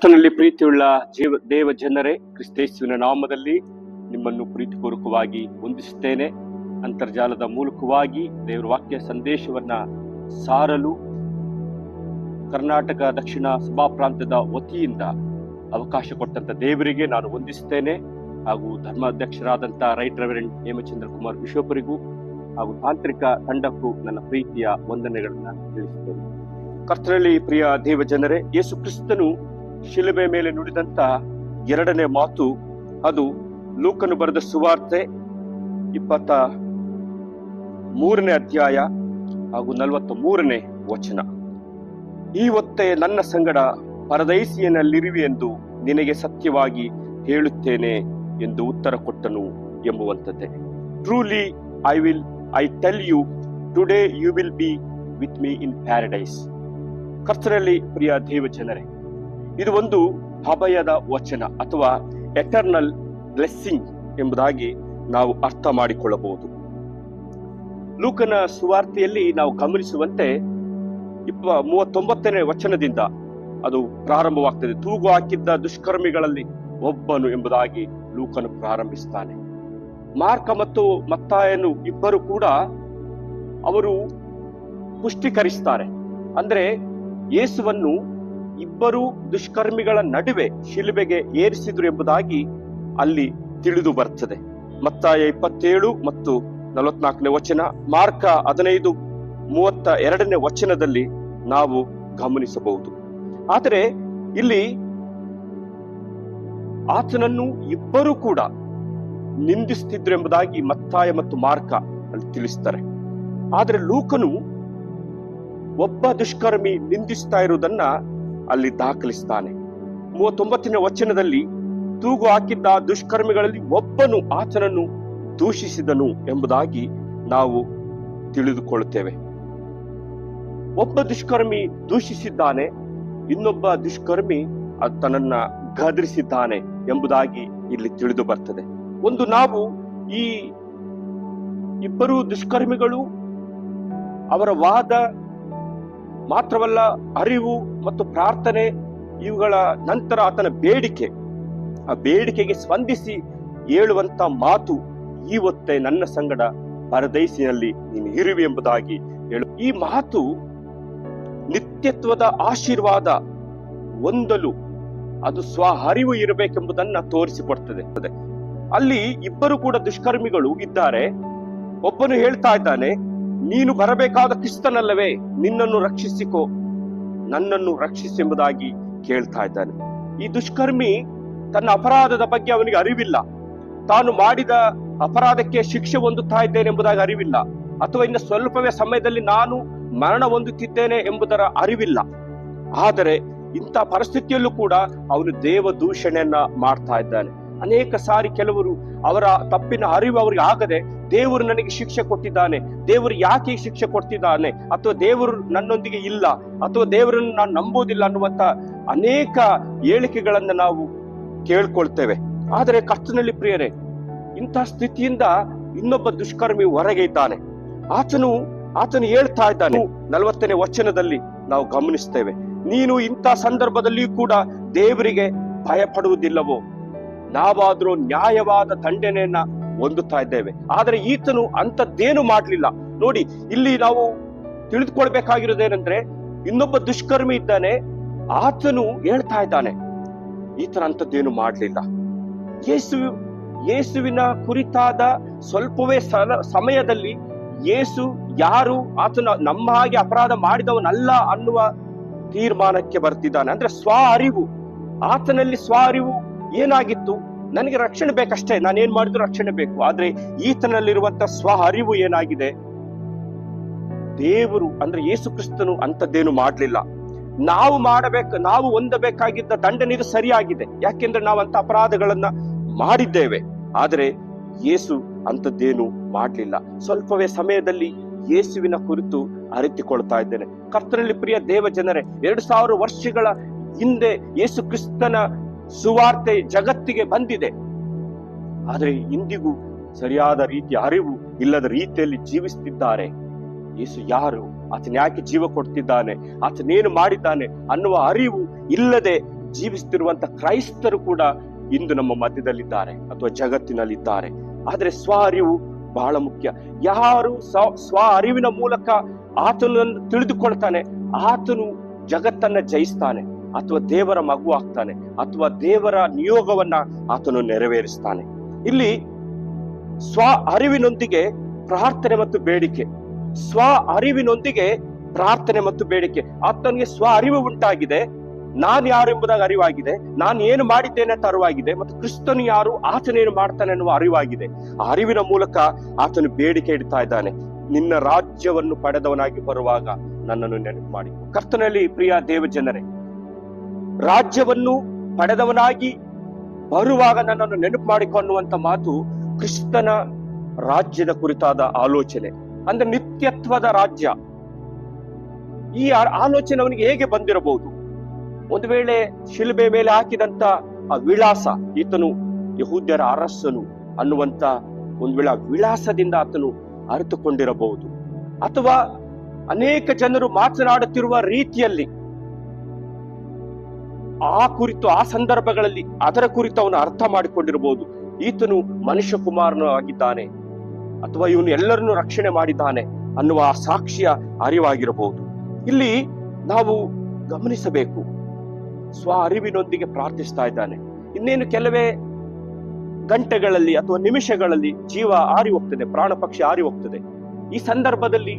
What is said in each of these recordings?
ಕರ್ತನಲ್ಲಿ ಪ್ರೀತಿಯುಳ್ಳ ದೇವ ಜನರೇ, ಕ್ರಿಸ್ತೇಸುವಿನ ನಾಮದಲ್ಲಿ ನಿಮ್ಮನ್ನು ಪ್ರೀತಿಪೂರ್ವಕವಾಗಿ ವಂದಿಸುತ್ತೇನೆ. ಅಂತರ್ಜಾಲದ ಮೂಲಕವಾಗಿ ದೇವರ ವಾಕ್ಯ ಸಂದೇಶವನ್ನ ಸಾರಲು ಕರ್ನಾಟಕ ದಕ್ಷಿಣ ಸಭಾ ಪ್ರಾಂತ್ಯದ ವತಿಯಿಂದ ಅವಕಾಶ ಕೊಟ್ಟಂತ ದೇವರಿಗೆ ನಾನು ವಂದಿಸುತ್ತೇನೆ. ಹಾಗೂ ಧರ್ಮಾಧ್ಯಕ್ಷರಾದಂಥ ರೈಟ್ ರೆವರೆಂಡ್ ಹೇಮಚಂದ್ರ ಕುಮಾರ್ ಬಿಷೋಪರಿಗೂ ಹಾಗೂ ತಾಂತ್ರಿಕ ತಂಡಕ್ಕೂ ನನ್ನ ಪ್ರೀತಿಯ ವಂದನೆಗಳನ್ನ ತಿಳಿಸುತ್ತೇನೆ. ಕರ್ತನಲ್ಲಿ ಪ್ರಿಯ ದೇವ ಜನರೇ, ಯೇಸು ಕ್ರಿಸ್ತನು ಶಿಲುಬೆ ಮೇಲೆ ನುಡಿದಂತ ಎರಡನೇ ಮಾತು, ಅದು ಲೂಕನು ಬರೆದ ಸುವಾರ್ತೆ 23ನೇ ಅಧ್ಯಾಯ ಹಾಗೂ 43ನೇ ವಚನ. ಈ ಹೊತ್ತೇ ನನ್ನ ಸಂಗಡ ಪರದೈಸಿಯನಲ್ಲಿರುವೆ ಎಂದು ನಿನಗೆ ಸತ್ಯವಾಗಿ ಹೇಳುತ್ತೇನೆ ಎಂದು ಉತ್ತರ ಕೊಟ್ಟನು ಎಂಬುವಂಥದ್ದೇ. Truly I tell you today you will be with me in paradise. ಕರ್ತನಲ್ಲಿ ಪ್ರಿಯ ದೇವ ಜನರೇ, ಇದು ಒಂದು ಅಭಯದ ವಚನ ಅಥವಾ ಎಟರ್ನಲ್ ಬ್ಲೆಸ್ಸಿಂಗ್ ಎಂಬುದಾಗಿ ನಾವು ಅರ್ಥ ಮಾಡಿಕೊಳ್ಳಬಹುದು. ಲೂಕನ ಸುವಾರ್ತೆಯಲ್ಲಿ ನಾವು ಗಮನಿಸುವಂತೆ 39ನೇ ವಚನದಿಂದ ಅದು ಪ್ರಾರಂಭವಾಗ್ತದೆ. ತೂಗು ಹಾಕಿದ್ದ ದುಷ್ಕರ್ಮಿಗಳಲ್ಲಿ ಒಬ್ಬನು ಎಂಬುದಾಗಿ ಲೂಕನು ಪ್ರಾರಂಭಿಸ್ತಾನೆ. ಮಾರ್ಕ ಮತ್ತು ಮತ್ತಾಯನು ಇಬ್ಬರು ಕೂಡ ಅವರು ಪುಷ್ಟೀಕರಿಸ್ತಾರೆ. ಅಂದ್ರೆ ಯೇಸುವನ್ನು ಇಬ್ಬರು ದುಷ್ಕರ್ಮಿಗಳ ನಡುವೆ ಶಿಲುಬೆಗೆ ಏರಿಸಿದ್ರು ಎಂಬುದಾಗಿ ಅಲ್ಲಿ ತಿಳಿದು ಬರ್ತದೆ. ಮತ್ತಾಯ 27 ಮತ್ತು 44ನೇ ವಚನ, ಮಾರ್ಕ 15:32ನೇ ವಚನದಲ್ಲಿ ನಾವು ಗಮನಿಸಬಹುದು. ಆದರೆ ಇಲ್ಲಿ ಆತನನ್ನು ಇಬ್ಬರು ಕೂಡ ನಿಂದಿಸುತ್ತಿದ್ರು ಎಂಬುದಾಗಿ ಮತ್ತಾಯ ಮತ್ತು ಮಾರ್ಕ ಅಲ್ಲಿ ತಿಳಿಸ್ತಾರೆ. ಆದರೆ ಲೂಕನು ಒಬ್ಬ ದುಷ್ಕರ್ಮಿ ನಿಂದಿಸ್ತಾ ಇರುವುದನ್ನ ಅಲ್ಲಿ ದಾಖಲಿಸ್ತಾನೆ. 39ನೇ ವಚನದಲ್ಲಿ ತೂಗು ಹಾಕಿದ್ದ ದುಷ್ಕರ್ಮಿಗಳಲ್ಲಿ ಒಬ್ಬನು ಆತನನ್ನು ದೂಷಿಸಿದನು ಎಂಬುದಾಗಿ ನಾವು ತಿಳಿದುಕೊಳ್ಳುತ್ತೇವೆ. ಒಬ್ಬ ದುಷ್ಕರ್ಮಿ ದೂಷಿಸಿದ್ದಾನೆ, ಇನ್ನೊಬ್ಬ ದುಷ್ಕರ್ಮಿ ಆತನನ್ನ ಗದರಿಸಿದ್ದಾನೆ ಎಂಬುದಾಗಿ ಇಲ್ಲಿ ತಿಳಿದು ಬರ್ತದೆ. ಒಂದು ನಾವು ಈ ಇಬ್ಬರು ದುಷ್ಕರ್ಮಿಗಳು ಅವರ ವಾದ ಮಾತ್ರವಲ್ಲ, ಅರಿವು ಮತ್ತು ಪ್ರಾರ್ಥನೆ ಇವುಗಳ ನಂತರ ಆತನ ಬೇಡಿಕೆ, ಆ ಬೇಡಿಕೆಗೆ ಸ್ಪಂದಿಸಿ ಹೇಳುವಂತ ಮಾತು, ಈ ಹೊತ್ತೇ ನನ್ನ ಸಂಗಡ ಪರದೈಸಿನಲ್ಲಿ ನೀನು ಇರುವೆ ಎಂಬುದಾಗಿ ಹೇಳು. ಈ ಮಾತು ನಿತ್ಯತ್ವದ ಆಶೀರ್ವಾದ ಹೊಂದಲು ಅದು ಸ್ವ ಅರಿವು ಇರಬೇಕೆಂಬುದನ್ನ ತೋರಿಸಿಕೊಡ್ತದೆ. ಅಲ್ಲಿ ಇಬ್ಬರು ಕೂಡ ದುಷ್ಕರ್ಮಿಗಳು ಇದ್ದಾರೆ. ಒಬ್ಬನು ಹೇಳ್ತಾ ಇದ್ದಾನೆ, ನೀನು ಬರಬೇಕಾದ ಕ್ರಿಸ್ತನಲ್ಲವೇ, ನಿನ್ನನ್ನು ರಕ್ಷಿಸಿಕೋ, ನನ್ನನ್ನು ರಕ್ಷಿಸಿ ಎಂಬುದಾಗಿ ಕೇಳ್ತಾ ಇದ್ದಾನೆ. ಈ ದುಷ್ಕರ್ಮಿ ತನ್ನ ಅಪರಾಧದ ಬಗ್ಗೆ ಅವನಿಗೆ ಅರಿವಿಲ್ಲ. ತಾನು ಮಾಡಿದ ಅಪರಾಧಕ್ಕೆ ಶಿಕ್ಷೆ ಹೊಂದುತ್ತಾ ಇದ್ದೇನೆ ಎಂಬುದಾಗಿ ಅರಿವಿಲ್ಲ, ಅಥವಾ ಇನ್ನು ಸ್ವಲ್ಪವೇ ಸಮಯದಲ್ಲಿ ನಾನು ಮರಣ ಹೊಂದುತ್ತಿದ್ದೇನೆ ಎಂಬುದರ ಅರಿವಿಲ್ಲ. ಆದರೆ ಇಂಥ ಪರಿಸ್ಥಿತಿಯಲ್ಲೂ ಕೂಡ ಅವನು ದೇವ ದೂಷಣೆಯನ್ನ ಮಾಡ್ತಾ ಇದ್ದಾನೆ. ಅನೇಕ ಸಾರಿ ಕೆಲವರು ಅವರ ತಪ್ಪಿನ ಅರಿವು ಅವರಿಗೆ ಆಗದೆ, ದೇವರು ನನಗೆ ಶಿಕ್ಷೆ ಕೊಟ್ಟಿದ್ದಾನೆ, ದೇವರು ಯಾಕೆ ಶಿಕ್ಷೆ ಕೊಡ್ತಿದ್ದಾನೆ, ಅಥವಾ ದೇವರು ನನ್ನೊಂದಿಗೆ ಇಲ್ಲ, ಅಥವಾ ದೇವರನ್ನು ನಾನು ನಂಬೋದಿಲ್ಲ ಅನ್ನುವಂತ ಅನೇಕ ಹೇಳಿಕೆಗಳನ್ನ ನಾವು ಕೇಳ್ಕೊಳ್ತೇವೆ. ಆದರೆ ಕರ್ತನಲ್ಲಿ ಪ್ರಿಯರೇ, ಇಂಥ ಸ್ಥಿತಿಯಿಂದ ಇನ್ನೊಬ್ಬ ದುಷ್ಕರ್ಮಿ ಹೊರಗೆ ಇದ್ದಾನೆ. ಆತನು ಹೇಳ್ತಾ ಇದ್ದಾನೆ, 40ನೇ ವಚನದಲ್ಲಿ ನಾವು ಗಮನಿಸ್ತೇವೆ, ನೀನು ಇಂಥ ಸಂದರ್ಭದಲ್ಲಿ ಕೂಡ ದೇವರಿಗೆ ಭಯ ಪಡುವುದಿಲ್ಲವೋ? ನಾವಾದ್ರೂ ನ್ಯಾಯವಾದ ದಂಡನೆಯನ್ನ ಹೊಂದುತ್ತಾ ಇದ್ದೇವೆ, ಆದರೆ ಈತನು ಅಂಥದ್ದೇನು ಮಾಡ್ಲಿಲ್ಲ. ನೋಡಿ, ಇಲ್ಲಿ ನಾವು ತಿಳಿದುಕೊಳ್ಬೇಕಾಗಿರೋದೇನೆಂದ್ರೆ, ಇನ್ನೊಬ್ಬ ದುಷ್ಕರ್ಮಿ ಇದ್ದಾನೆ, ಆತನು ಹೇಳ್ತಾ ಇದ್ದಾನೆ ಈತನ ಅಂಥದ್ದೇನು ಮಾಡ್ಲಿಲ್ಲ. ಯೇಸುವಿನ ಕುರಿತಾದ ಸ್ವಲ್ಪವೇ ಸಮಯದಲ್ಲಿ ಯೇಸು ಯಾರು, ಆತನ ನಮ್ಮ ಹಾಗೆ ಅಪರಾಧ ಮಾಡಿದವನಲ್ಲ ಅನ್ನುವ ತೀರ್ಮಾನಕ್ಕೆ ಬರ್ತಿದ್ದಾನೆ. ಅಂದ್ರೆ ಸ್ವ ಅರಿವು, ಆತನಲ್ಲಿ ಸ್ವ ಅರಿವು ಏನಾಗಿತ್ತು, ನನಗೆ ರಕ್ಷಣೆ ಬೇಕಷ್ಟೇ, ನಾನೇನ್ ಮಾಡಿದ್ರು ರಕ್ಷಣೆ ಬೇಕು. ಆದ್ರೆ ಈತನಲ್ಲಿರುವಂತ ಸ್ವ ಅರಿವು ಏನಾಗಿದೆ, ದೇವರು ಅಂದ್ರೆ ಯೇಸು ಕ್ರಿಸ್ತನು ಅಂಥದ್ದೇನು ಮಾಡ್ಲಿಲ್ಲ. ನಾವು ಹೊಂದಬೇಕಾಗಿದ್ದ ದಂಡನೆ ಇದು ಸರಿಯಾಗಿದೆ, ಯಾಕೆಂದ್ರೆ ನಾವು ಅಂತ ಅಪರಾಧಗಳನ್ನ ಮಾಡಿದ್ದೇವೆ. ಆದರೆ ಯೇಸು ಅಂಥದ್ದೇನು ಮಾಡ್ಲಿಲ್ಲ. ಸ್ವಲ್ಪವೇ ಸಮಯದಲ್ಲಿ ಯೇಸುವಿನ ಕುರಿತು ಅರಿತುಕೊಳ್ತಾ ಇದ್ದೇನೆ. ಕರ್ತನಲ್ಲಿ ಪ್ರಿಯ ದೇವ ಜನರೇ, 2000 ವರ್ಷಗಳ ಹಿಂದೆ ಯೇಸು ಕ್ರಿಸ್ತನ ಸುವಾರ್ತೆ ಜಗತ್ತಿಗೆ ಬಂದಿದೆ. ಆದರೆ ಇಂದಿಗೂ ಸರಿಯಾದ ರೀತಿಯ ಅರಿವು ಇಲ್ಲದ ರೀತಿಯಲ್ಲಿ ಜೀವಿಸುತ್ತಿದ್ದಾರೆ. ಯೇಸು ಯಾರು, ಆತನ ಯಾಕೆ ಜೀವ ಕೊಡ್ತಿದ್ದಾನೆ, ಆತನೇನು ಮಾಡಿದ್ದಾನೆ ಅನ್ನುವ ಅರಿವು ಇಲ್ಲದೆ ಜೀವಿಸುತ್ತಿರುವಂತ ಕ್ರೈಸ್ತರು ಕೂಡ ಇಂದು ನಮ್ಮ ಮಧ್ಯದಲ್ಲಿದ್ದಾರೆ ಅಥವಾ ಜಗತ್ತಿನಲ್ಲಿದ್ದಾರೆ. ಆದ್ರೆ ಸ್ವ ಅರಿವು ಬಹಳ ಮುಖ್ಯ. ಯಾರು ಸ್ವ ಅರಿವಿನ ಮೂಲಕ ಆತನನ್ನು ತಿಳಿದುಕೊಳ್ತಾನೆ, ಆತನು ಜಗತ್ತನ್ನ ಜಯಿಸ್ತಾನೆ, ಅಥವಾ ದೇವರ ಮಗು ಆಗ್ತಾನೆ, ಅಥವಾ ದೇವರ ನಿಯೋಗವನ್ನ ಆತನು ನೆರವೇರಿಸ್ತಾನೆ. ಇಲ್ಲಿ ಸ್ವ ಅರಿವಿನೊಂದಿಗೆ ಪ್ರಾರ್ಥನೆ ಮತ್ತು ಬೇಡಿಕೆ, ಸ್ವ ಅರಿವಿನೊಂದಿಗೆ ಪ್ರಾರ್ಥನೆ ಮತ್ತು ಬೇಡಿಕೆ. ಆತನಿಗೆ ಸ್ವ ಅರಿವು ಉಂಟಾಗಿದೆ, ನಾನು ಯಾರು ಎಂಬುದಾಗಿ ಅರಿವಾಗಿದೆ, ನಾನು ಏನು ಮಾಡಿದ್ದೇನೆ ಅಂತ ಅರಿವಾಗಿದೆ, ಮತ್ತು ಕ್ರಿಸ್ತನು ಯಾರು, ಆತನೇನು ಮಾಡ್ತಾನೆ ಅನ್ನುವ ಅರಿವಾಗಿದೆ. ಆ ಅರಿವಿನ ಮೂಲಕ ಆತನು ಬೇಡಿಕೆ ಇಡ್ತಾ ಇದ್ದಾನೆ, ನಿನ್ನ ರಾಜ್ಯವನ್ನು ಪಡೆದವನಾಗಿ ಬರುವಾಗ ನನ್ನನ್ನು ನೆನಪು ಮಾಡಿ. ಕರ್ತನಲ್ಲಿ ಪ್ರಿಯ ದೇವ ಜನರೇ, ರಾಜ್ಯವನ್ನು ಪಡೆದವನಾಗಿ ಬರುವಾಗ ನನ್ನನ್ನು ನೆನಪು ಮಾಡಿಕೊಳ್ಳುವಂತ ಮಾತು ಕ್ರಿಸ್ತನ ರಾಜ್ಯದ ಕುರಿತಾದ ಆಲೋಚನೆ. ಅಂದ್ರೆ ನಿತ್ಯತ್ವದ ರಾಜ್ಯ. ಈ ಆಲೋಚನೆ ಅವನಿಗೆ ಹೇಗೆ ಬಂದಿರಬಹುದು? ಒಂದು ವೇಳೆ ಶಿಲುಬೆ ಮೇಲೆ ಹಾಕಿದಂತ ಆ ವಿಳಾಸ, ಈತನು ಯಹೂದ್ಯರ ಅರಸನು ಅನ್ನುವಂತ ಒಂದು ವೇಳೆ ವಿಳಾಸದಿಂದ ಆತನು ಅರಿತುಕೊಂಡಿರಬಹುದು, ಅಥವಾ ಅನೇಕ ಜನರು ಮಾತನಾಡುತ್ತಿರುವ ರೀತಿಯಲ್ಲಿ ಆ ಕುರಿತು, ಆ ಸಂದರ್ಭಗಳಲ್ಲಿ ಅದರ ಕುರಿತು ಅವನು ಅರ್ಥ ಮಾಡಿಕೊಂಡಿರಬಹುದು. ಈತನು ಮನುಷ್ಯ ಕುಮಾರನು ಆಗಿದ್ದಾನೆ, ಅಥವಾ ಇವನು ಎಲ್ಲರನ್ನು ರಕ್ಷಣೆ ಮಾಡಿದ್ದಾನೆ ಅನ್ನುವ ಆ ಸಾಕ್ಷಿಯ ಅರಿವಾಗಿರಬಹುದು. ಇಲ್ಲಿ ನಾವು ಗಮನಿಸಬೇಕು, ಸ್ವ ಅರಿವಿನೊಂದಿಗೆ ಪ್ರಾರ್ಥಿಸ್ತಾ ಇದ್ದಾನೆ. ಇನ್ನೇನು ಕೆಲವೇ ಗಂಟೆಗಳಲ್ಲಿ ಅಥವಾ ನಿಮಿಷಗಳಲ್ಲಿ ಜೀವ ಆರಿ ಹೋಗ್ತದೆ, ಪ್ರಾಣ ಪಕ್ಷಿ ಆರಿ ಹೋಗ್ತದೆ. ಈ ಸಂದರ್ಭದಲ್ಲಿ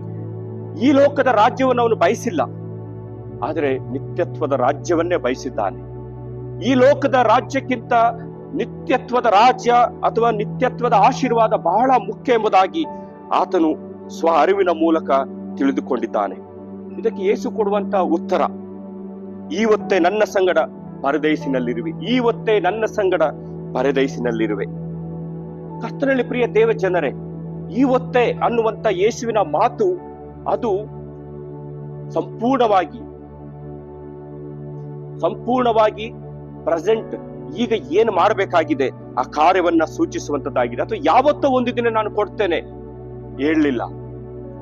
ಈ ಲೋಕದ ರಾಜ್ಯವನ್ನು ಅವನು ಬಯಸಿಲ್ಲ, ಆದರೆ ನಿತ್ಯತ್ವದ ರಾಜ್ಯವನ್ನೇ ಬಯಸಿದ್ದಾನೆ. ಈ ಲೋಕದ ರಾಜ್ಯಕ್ಕಿಂತ ನಿತ್ಯತ್ವದ ರಾಜ್ಯ ಅಥವಾ ನಿತ್ಯತ್ವದ ಆಶೀರ್ವಾದ ಬಹಳ ಮುಖ್ಯ ಎಂಬುದಾಗಿ ಆತನು ಸ್ವ ಅರಿವಿನ ಮೂಲಕ ತಿಳಿದುಕೊಂಡಿದ್ದಾನೆ. ಇದಕ್ಕೆ ಯೇಸು ಕೊಡುವಂತ ಉತ್ತರ, ಇವತ್ತೇ ನನ್ನ ಸಂಗಡ ಪರದೈಸಿನಲ್ಲಿರುವೆ, ಇವತ್ತೇ ನನ್ನ ಸಂಗಡ ಪರದೈಸಿನಲ್ಲಿರುವೆ. ಕರ್ತನಲ್ಲಿ ಪ್ರಿಯ ದೇವ ಜನರೇ, ಇವತ್ತೇ ಅನ್ನುವಂತ ಯೇಸುವಿನ ಮಾತು ಅದು ಸಂಪೂರ್ಣವಾಗಿ ಪ್ರೆಸೆಂಟ್, ಈಗ ಏನು ಮಾಡಬೇಕಾಗಿದೆ ಆ ಕಾರ್ಯವನ್ನ ಸೂಚಿಸುವಂತದ್ದಾಗಿದೆ. ಅಥವಾ ಯಾವತ್ತೋ ಒಂದು ದಿನ ನಾನು ಕೊಡ್ತೇನೆ ಹೇಳಲಿಲ್ಲ,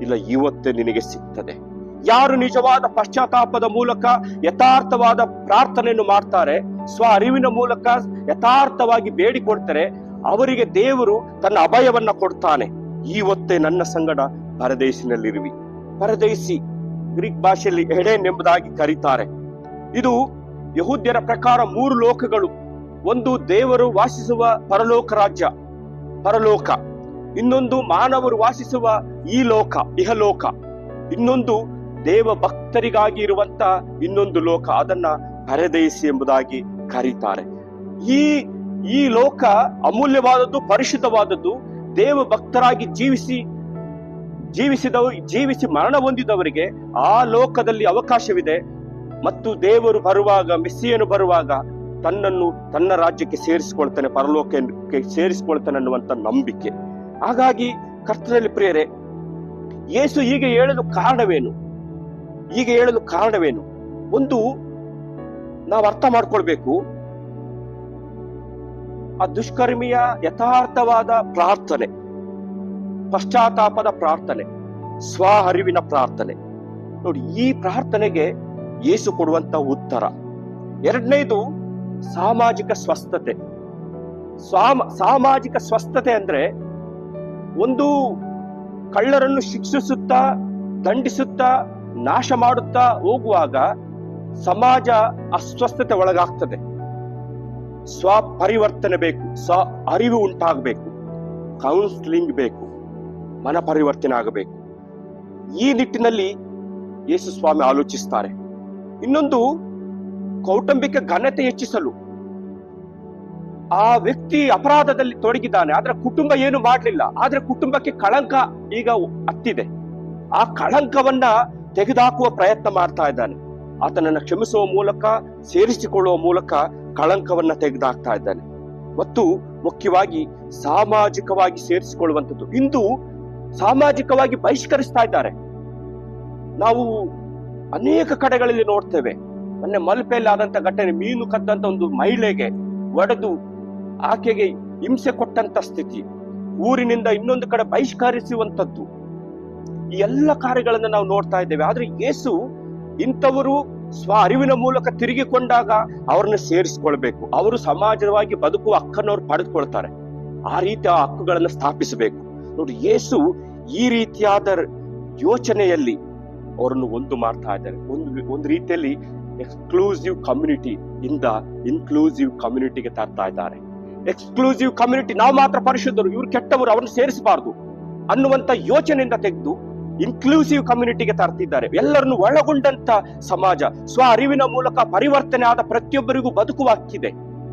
ಇಲ್ಲ, ಇವತ್ತೇ ನಿನಗೆ ಸಿಗ್ತದೆ. ಯಾರು ನಿಜವಾದ ಪಶ್ಚಾತ್ತಾಪದ ಮೂಲಕ ಯಥಾರ್ಥವಾದ ಪ್ರಾರ್ಥನೆಯನ್ನು ಮಾಡ್ತಾರೆ, ಸ್ವ ಅರಿವಿನ ಮೂಲಕ ಯಥಾರ್ಥವಾಗಿ ಬೇಡಿಕೊಡ್ತಾರೆ, ಅವರಿಗೆ ದೇವರು ತನ್ನ ಅಭಯವನ್ನ ಕೊಡ್ತಾನೆ. ಇವತ್ತೇ ನನ್ನ ಸಂಗಡ ಪರದೇಶಿನಲ್ಲಿರುವಿ. ಪರದೇಶಿ ಗ್ರೀಕ್ ಭಾಷೆಯಲ್ಲಿ ಎಡೇನ್ ಎಂಬುದಾಗಿ ಕರೀತಾರೆ. ಇದು ಯಹೂದ್ಯರ ಪ್ರಕಾರ 3 ಲೋಕಗಳು. ಒಂದು ದೇವರು ವಾಸಿಸುವ ಪರಲೋಕ ರಾಜ್ಯ, ಪರಲೋಕ. ಇನ್ನೊಂದು ಮಾನವರು ವಾಸಿಸುವ ಈ ಲೋಕ, ಇಹಲೋಕ. ಇನ್ನೊಂದು ದೇವ ಭಕ್ತರಿಗಾಗಿ ಇರುವಂತ ಇನ್ನೊಂದು ಲೋಕ, ಅದನ್ನ ಪರದೇಶಿ ಎಂಬುದಾಗಿ ಕರೀತಾರೆ. ಈ ಲೋಕ ಅಮೂಲ್ಯವಾದದ್ದು, ಪರಿಶುದ್ಧವಾದದ್ದು. ದೇವ ಭಕ್ತರಾಗಿ ಜೀವಿಸಿ ಮರಣ ಹೊಂದಿದವರಿಗೆ ಆ ಲೋಕದಲ್ಲಿ ಅವಕಾಶವಿದೆ. ಮತ್ತು ದೇವರು ಬರುವಾಗ, ಮೆಸ್ಸಿಯನು ಬರುವಾಗ ತನ್ನನ್ನು ತನ್ನ ರಾಜ್ಯಕ್ಕೆ ಸೇರಿಸಿಕೊಳ್ತಾನೆ, ಪರಲೋಕಕ್ಕೆ ಸೇರಿಸಿಕೊಳ್ತಾನೆ ಅನ್ನುವಂತ ನಂಬಿಕೆ. ಹಾಗಾಗಿ ಕರ್ತನಲ್ಲಿ ಪ್ರಿಯರೇ, ಯೇಸು ಹೀಗೆ ಹೇಳಲು ಕಾರಣವೇನು? ಒಂದು ನಾವು ಅರ್ಥ ಮಾಡ್ಕೊಳ್ಬೇಕು, ಆ ದುಷ್ಕರ್ಮಿಯ ಯಥಾರ್ಥವಾದ ಪ್ರಾರ್ಥನೆ, ಪಶ್ಚಾತ್ತಾಪದ ಪ್ರಾರ್ಥನೆ, ಸ್ವ ಅರಿವಿನ ಪ್ರಾರ್ಥನೆ. ನೋಡಿ, ಈ ಪ್ರಾರ್ಥನೆಗೆ ಯೇಸು ಕೊಡುವಂತ ಉತ್ತರ. ಎರಡನೇದು ಸಾಮಾಜಿಕ ಸ್ವಸ್ಥತೆ. ಸಾಮಾಜಿಕ ಸ್ವಸ್ಥತೆ ಅಂದ್ರೆ, ಒಂದು ಕಳ್ಳರನ್ನು ಶಿಕ್ಷಿಸುತ್ತಾ, ದಂಡಿಸುತ್ತಾ, ನಾಶ ಮಾಡುತ್ತಾ ಹೋಗುವಾಗ ಸಮಾಜ ಅಸ್ವಸ್ಥತೆ ಒಳಗಾಗ್ತದೆ. ಸ್ವ ಪರಿವರ್ತನೆ ಬೇಕು, ಸ್ವ ಅರಿವು ಉಂಟಾಗಬೇಕು, ಕೌನ್ಸಿಲಿಂಗ್ ಬೇಕು, ಮನ ಪರಿವರ್ತನೆ ಆಗಬೇಕು. ಈ ನಿಟ್ಟಿನಲ್ಲಿ ಯೇಸು ಸ್ವಾಮಿ ಆಲೋಚಿಸ್ತಾರೆ. ಇನ್ನೊಂದು, ಕೌಟುಂಬಿಕ ಘನತೆ ಹೆಚ್ಚಿಸಲು. ಆ ವ್ಯಕ್ತಿ ಅಪರಾಧದಲ್ಲಿ ತೊಡಗಿದ್ದಾನೆ, ಆದ್ರೆ ಕುಟುಂಬ ಏನು ಮಾಡಲಿಲ್ಲ, ಆದ್ರೆ ಕುಟುಂಬಕ್ಕೆ ಕಳಂಕ ಈಗ ಹತ್ತಿದೆ. ಆ ಕಳಂಕವನ್ನ ತೆಗೆದುಹಾಕುವ ಪ್ರಯತ್ನ ಮಾಡ್ತಾ ಇದ್ದಾನೆ. ಆತನನ್ನ ಕ್ಷಮಿಸುವ ಮೂಲಕ, ಸೇರಿಸಿಕೊಳ್ಳುವ ಮೂಲಕ ಕಳಂಕವನ್ನ ತೆಗೆದುಹಾಕ್ತಾ ಇದ್ದಾನೆ. ಮತ್ತು ಮುಖ್ಯವಾಗಿ ಸಾಮಾಜಿಕವಾಗಿ ಸೇರಿಸಿಕೊಳ್ಳುವಂಥದ್ದು. ಇಂದು ಸಾಮಾಜಿಕವಾಗಿ ಬಹಿಷ್ಕರಿಸ್ತಾ ಇದ್ದಾರೆ. ನಾವು ಅನೇಕ ಕಡೆಗಳಲ್ಲಿ ನೋಡ್ತೇವೆ. ಮೊನ್ನೆ ಮಲ್ಪೆಯಲ್ಲಿ ಆದಂತ ಘಟನೆ, ಮೀನು ಕದ್ದಂತ ಒಂದು ಮಹಿಳೆಗೆ ಒಡೆದು ಆಕೆಗೆ ಹಿಂಸೆ ಕೊಟ್ಟಂತ ಸ್ಥಿತಿ, ಊರಿನಿಂದ ಇನ್ನೊಂದು ಕಡೆ ಬಹಿಷ್ಕರಿಸುವಂತದ್ದು, ಈ ಎಲ್ಲ ಕಾರ್ಯಗಳನ್ನ ನಾವು ನೋಡ್ತಾ ಇದ್ದೇವೆ. ಆದ್ರೆ ಯೇಸು ಇಂಥವರು ಸ್ವ ಅರಿವಿನ ಮೂಲಕ ತಿರುಗಿಕೊಂಡಾಗ ಅವ್ರನ್ನ ಸೇರಿಸ್ಕೊಳ್ಬೇಕು. ಅವರು ಸಮಾಜವಾಗಿ ಬದುಕುವ ಹಕ್ಕನ್ನು ಅವ್ರು ಪಡೆದುಕೊಳ್ತಾರೆ. ಆ ರೀತಿಯ ಹಕ್ಕುಗಳನ್ನು ಸ್ಥಾಪಿಸಬೇಕು. ನೋಡಿ, ಯೇಸು ಈ ರೀತಿಯಾದ ಯೋಚನೆಯಲ್ಲಿ ಅವರನ್ನು ಒಂದು ಮಾಡ್ತಾ ಇದ್ದಾರೆ. ಒಂದು ರೀತಿಯಲ್ಲಿ ಎಕ್ಸ್ಕ್ಲೂಸಿವ್ ಕಮ್ಯುನಿಟಿ ಇಂದ ಇನ್ಕ್ಲೂಸಿವ್ ಕಮ್ಯುನಿಟಿಗೆ ತರ್ತಾ ಇದ್ದಾರೆ. ಎಕ್ಸ್ಕ್ಲೂಸಿವ್ ಕಮ್ಯುನಿಟಿ, ನಾವು ಮಾತ್ರ ಪರಿಶುದ್ಧರು, ಇವ್ರು ಕೆಟ್ಟವರು, ಅವರನ್ನು ಸೇರಿಸಬಾರದು ಅನ್ನುವಂತ ಯೋಚನೆಯಿಂದ ತೆಗೆದು ಇನ್ಕ್ಲೂಸಿವ್ ಕಮ್ಯುನಿಟಿಗೆ ತರ್ತಿದ್ದಾರೆ. ಎಲ್ಲರನ್ನು ಒಳಗೊಂಡಂತ ಸಮಾಜ. ಸ್ವ ಅರಿವಿನ ಮೂಲಕ ಪರಿವರ್ತನೆ ಆದ ಪ್ರತಿಯೊಬ್ಬರಿಗೂ ಬದುಕುವ ಹಕ್ಕಿದೆ,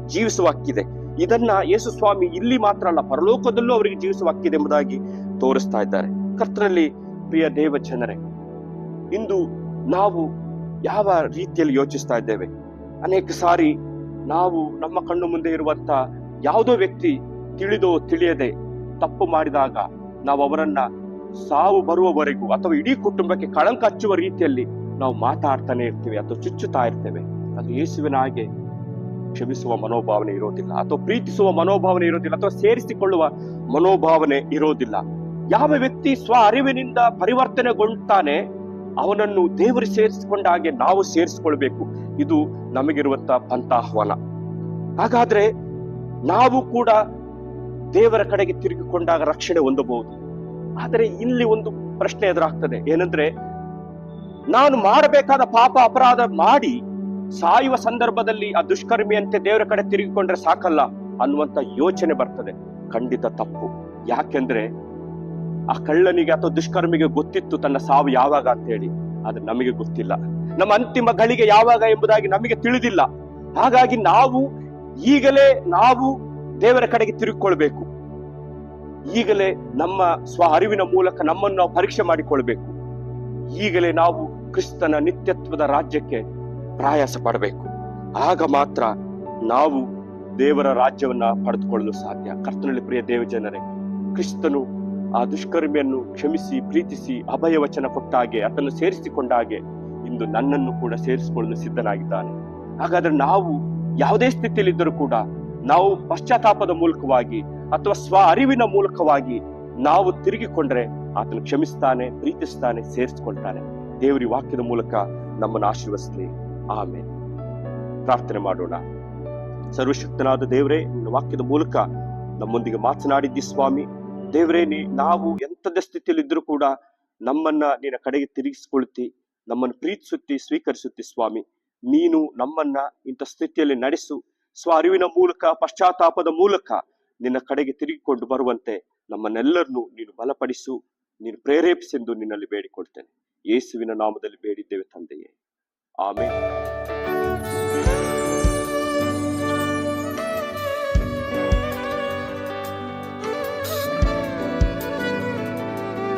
ಜೀವಿಸುವ ಹಕ್ಕಿದೆ. ಇದನ್ನ ಯೇಸು ಸ್ವಾಮಿ ಇಲ್ಲಿ ಮಾತ್ರ ಅಲ್ಲ, ಪರಲೋಕದಲ್ಲೂ ಅವರಿಗೆ ಜೀವಿಸುವ ಹಕ್ಕಿದೆ ಎಂಬುದಾಗಿ ತೋರಿಸ್ತಾ ಇದ್ದಾರೆ. ಕರ್ತನಲ್ಲಿ ಪ್ರಿಯ ದೇವ ಜನರೇ, ಇಂದು ನಾವು ಯಾವ ರೀತಿಯಲ್ಲಿ ಯೋಚಿಸ್ತಾ ಇದ್ದೇವೆ? ಅನೇಕ ಸಾರಿ ನಾವು ನಮ್ಮ ಕಣ್ಣು ಮುಂದೆ ಇರುವಂತ ಯಾವುದೋ ವ್ಯಕ್ತಿ ತಿಳಿದೋ ತಿಳಿಯದೆ ತಪ್ಪು ಮಾಡಿದಾಗ ನಾವು ಅವರನ್ನ ಸಾವು ಬರುವವರೆಗೂ ಅಥವಾ ಇಡೀ ಕುಟುಂಬಕ್ಕೆ ಕಳಂಕ ಹಚ್ಚುವ ರೀತಿಯಲ್ಲಿ ನಾವು ಮಾತಾಡ್ತಾನೆ ಇರ್ತೀವಿ ಅಥವಾ ಚುಚ್ಚುತ್ತಾ ಇರ್ತೇವೆ. ಅದು ಯೇಸುವಿನ ಹಾಗೆ ಕ್ಷಮಿಸುವ ಮನೋಭಾವನೆ ಇರೋದಿಲ್ಲ, ಅಥವಾ ಪ್ರೀತಿಸುವ ಮನೋಭಾವನೆ ಇರೋದಿಲ್ಲ, ಅಥವಾ ಸೇರಿಸಿಕೊಳ್ಳುವ ಮನೋಭಾವನೆ ಇರೋದಿಲ್ಲ. ಯಾವ ವ್ಯಕ್ತಿ ಸ್ವ ಅರಿವಿನಿಂದ ಪರಿವರ್ತನೆಗೊಳ್ತಾನೆ ಅವನನ್ನು ದೇವರು ಸೇರಿಸಿಕೊಂಡ ಹಾಗೆ ನಾವು ಸೇರಿಸಿಕೊಳ್ಬೇಕು. ಇದು ನಮಗಿರುವಂತ ಪಂಥಾಹ್ವಾನ. ಹಾಗಾದ್ರೆ ನಾವು ಕೂಡ ದೇವರ ಕಡೆಗೆ ತಿರುಗಿಕೊಂಡಾಗ ರಕ್ಷಣೆ ಹೊಂದಬಹುದು. ಆದರೆ ಇಲ್ಲಿ ಒಂದು ಪ್ರಶ್ನೆ ಎದುರಾಗ್ತದೆ. ಏನಂದ್ರೆ, ನಾನು ಮಾಡಬೇಕಾದ ಪಾಪ ಅಪರಾಧ ಮಾಡಿ ಸಾಯುವ ಸಂದರ್ಭದಲ್ಲಿ ಆ ದುಷ್ಕರ್ಮಿಯಂತೆ ದೇವರ ಕಡೆ ತಿರುಗಿಕೊಂಡ್ರೆ ಸಾಕಲ್ಲ ಅನ್ನುವಂತ ಯೋಚನೆ ಬರ್ತದೆ. ಖಂಡಿತ ತಪ್ಪು. ಯಾಕೆಂದ್ರೆ ಆ ಕಳ್ಳನಿಗೆ ಅಥವಾ ದುಷ್ಕರ್ಮಿಗೆ ಗೊತ್ತಿತ್ತು ತನ್ನ ಸಾವು ಯಾವಾಗ ಅಂತ ಹೇಳಿ, ಆದ್ರೆ ನಮಗೆ ಗೊತ್ತಿಲ್ಲ. ನಮ್ಮ ಅಂತಿಮ ಗಳಿಗೆ ಯಾವಾಗ ಎಂಬುದಾಗಿ ನಮಗೆ ತಿಳಿದಿಲ್ಲ. ಹಾಗಾಗಿ ಈಗಲೇ ನಾವು ದೇವರ ಕಡೆಗೆ ತಿರುಗಿಕೊಳ್ಬೇಕು. ಈಗಲೇ ನಮ್ಮ ಸ್ವ ಅರಿವಿನ ಮೂಲಕ ನಮ್ಮನ್ನು ನಾವು ಪರೀಕ್ಷೆ ಮಾಡಿಕೊಳ್ಬೇಕು. ಈಗಲೇ ನಾವು ಕ್ರಿಸ್ತನ ನಿತ್ಯತ್ವದ ರಾಜ್ಯಕ್ಕೆ ಪ್ರಯಾಸ ಪಡಬೇಕು. ಆಗ ಮಾತ್ರ ನಾವು ದೇವರ ರಾಜ್ಯವನ್ನ ಪಡೆದುಕೊಳ್ಳಲು ಸಾಧ್ಯ. ಕರ್ತನಲ್ಲಿ ಪ್ರಿಯ ದೇವ ಜನರೇ, ಕ್ರಿಸ್ತನು ಆ ದುಷ್ಕರ್ಮಿಯನ್ನು ಕ್ಷಮಿಸಿ ಪ್ರೀತಿಸಿ ಅಭಯ ವಚನ ಕೊಟ್ಟ ಹಾಗೆ, ಅದನ್ನು ಸೇರಿಸಿಕೊಂಡ ಹಾಗೆ ಇಂದು ನನ್ನನ್ನು ಕೂಡ ಸೇರಿಸಿಕೊಳ್ಳಲು ಸಿದ್ಧನಾಗಿದ್ದಾನೆ. ಹಾಗಾದ್ರೆ ನಾವು ಯಾವುದೇ ಸ್ಥಿತಿಯಲ್ಲಿದ್ದರೂ ಕೂಡ ನಾವು ಪಶ್ಚಾತ್ತಾಪದ ಮೂಲಕವಾಗಿ ಅಥವಾ ಸ್ವ ಅರಿವಿನ ಮೂಲಕವಾಗಿ ನಾವು ತಿರುಗಿಕೊಂಡ್ರೆ ಆತನು ಕ್ಷಮಿಸ್ತಾನೆ, ಪ್ರೀತಿಸ್ತಾನೆ, ಸೇರಿಸಿಕೊಳ್ತಾನೆ. ದೇವರಿ ವಾಕ್ಯದ ಮೂಲಕ ನಮ್ಮನ್ನು ಆಶೀರ್ವದಿಸಲಿ. ಆಮೇಲೆ ಪ್ರಾರ್ಥನೆ ಮಾಡೋಣ. ಸರ್ವಶಕ್ತನಾದ ದೇವರೇ, ನಿನ್ನ ವಾಕ್ಯದ ಮೂಲಕ ನಮ್ಮೊಂದಿಗೆ ಮಾತನಾಡಿದ್ದಿ ಸ್ವಾಮಿ. ದೇವರೇ, ನಾವು ಎಂಥದ ಸ್ಥಿತಿಯಲ್ಲಿದ್ದರೂ ಕೂಡ ನಮ್ಮನ್ನ ನಿನ್ನ ಕಡೆಗೆ ತಿರುಗಿಸಿಕೊಳ್ತಿ, ನಮ್ಮನ್ನು ಪ್ರೀತಿಸುತ್ತಿ, ಸ್ವೀಕರಿಸುತ್ತಿ ಸ್ವಾಮಿ. ನೀನು ನಮ್ಮನ್ನ ಇಂಥ ಸ್ಥಿತಿಯಲ್ಲಿ ನಡೆಸು. ಸ್ವ ಅರಿವಿನ ಮೂಲಕ, ಪಶ್ಚಾತ್ತಾಪದ ಮೂಲಕ ನಿನ್ನ ಕಡೆಗೆ ತಿರುಗಿಕೊಂಡು ಬರುವಂತೆ ನಮ್ಮನ್ನೆಲ್ಲರನ್ನು ನೀನು ಬಲಪಡಿಸು, ನೀನು ಪ್ರೇರೇಪಿಸೆಂದು ನಿನ್ನಲ್ಲಿ ಬೇಡಿಕೊಳ್ತೇನೆ. ಯೇಸುವಿನ ನಾಮದಲ್ಲಿ ಬೇಡಿದ್ದೇವೆ ತಂದೆಯೇ, ಆಮೆನ್.